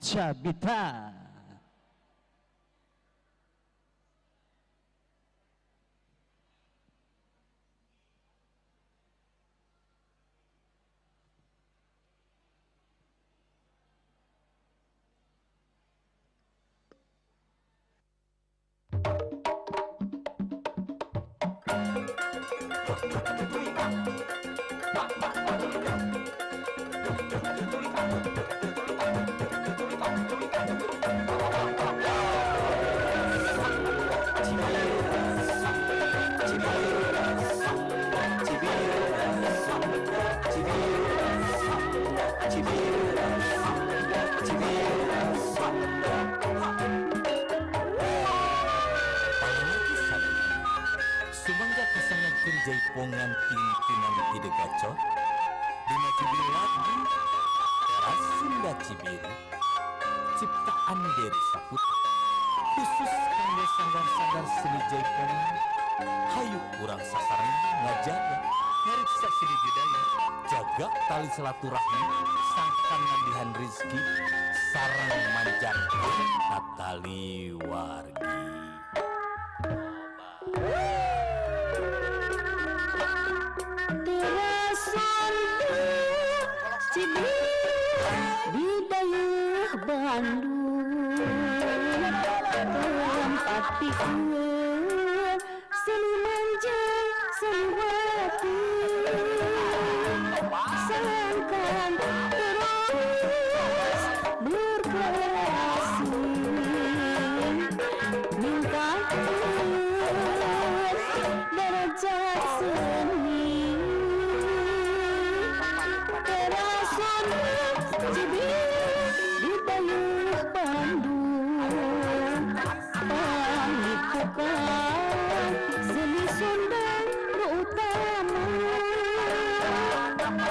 Cabita. Sumangga kasangadkeun jaipongan pimpinan Ide Gaco dina judul lagu Teras Sunda Cibiru ciptaan Dery Saputra khusus kangge sanggar-sanggar seni jaipongan hayu urang sasareng ngajaga ngariksa seni budaya jaga tali silaturahmi sangkan nambihan rezeki sareng manjangkeun tali wargi. Di daerah Bandung tempat pikir seni manjang sewati sangkan terus berkreasi meningkatkan derajat seni. Di daerah Bandung pangikukan seni Sunda terutama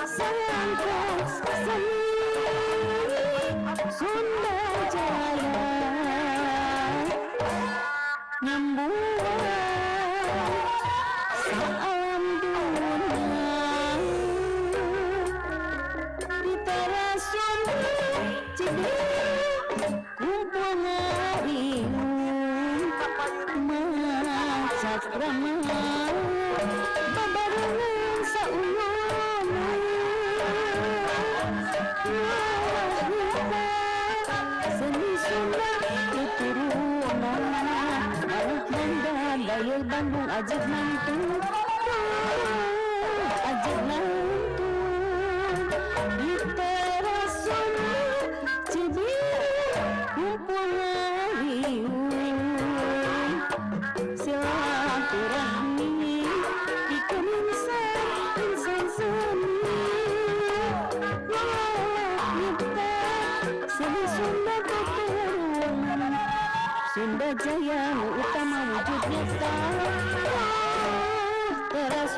sangkan seni Sunda Jaya nyembuhan salam dunia di teras Sunda Cibiru kumpul ngariung masak ramah babarengan saulana seni Sunda tuturunan arah Manda daya Bandung ajak nantu ajak nantu di teras Sunda Cibiru kumpul ngariung silaturahmi bikin insan seni nyipta seni Sunda keturunan Sunda Jaya utama wujud nyata teras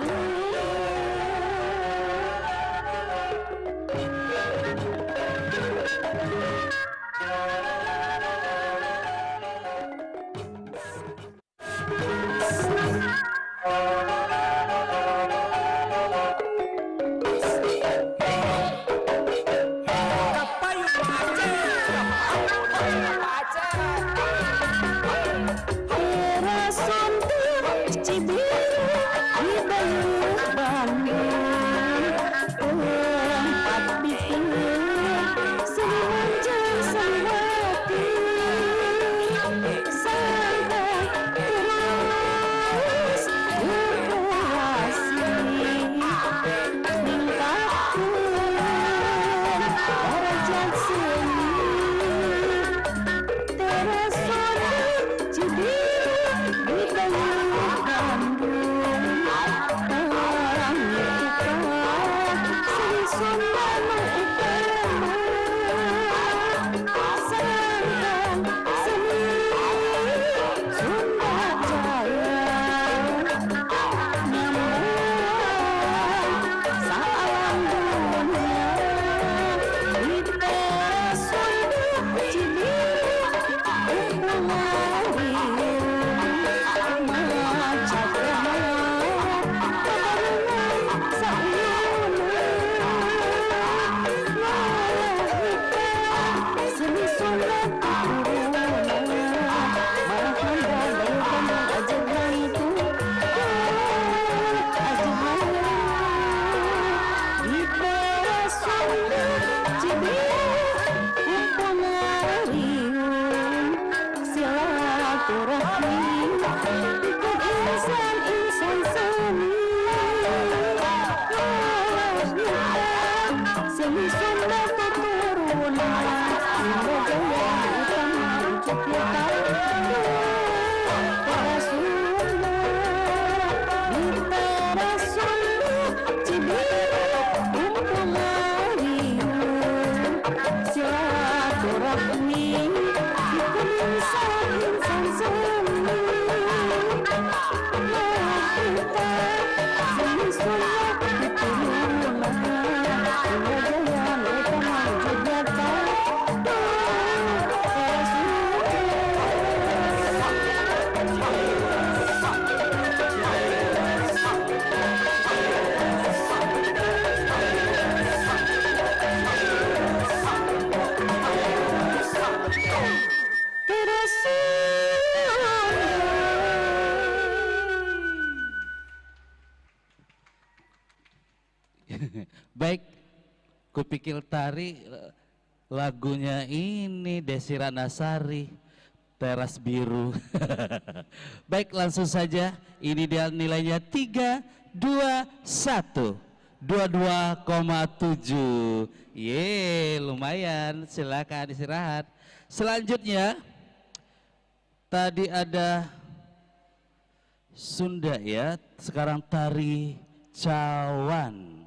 rahmi bikin insan semu. Kita seni sunnah keturunan Sunda Jaya utama wujud nyata. Baik, kupikir tari lagunya ini Desi Ranasari, Teras Biru. Baik, langsung saja. Ini dia nilainya 3, 2, 1. 22,7. Ye, lumayan. Silakan istirahat. Selanjutnya tadi ada Sunda ya, sekarang tari cawan.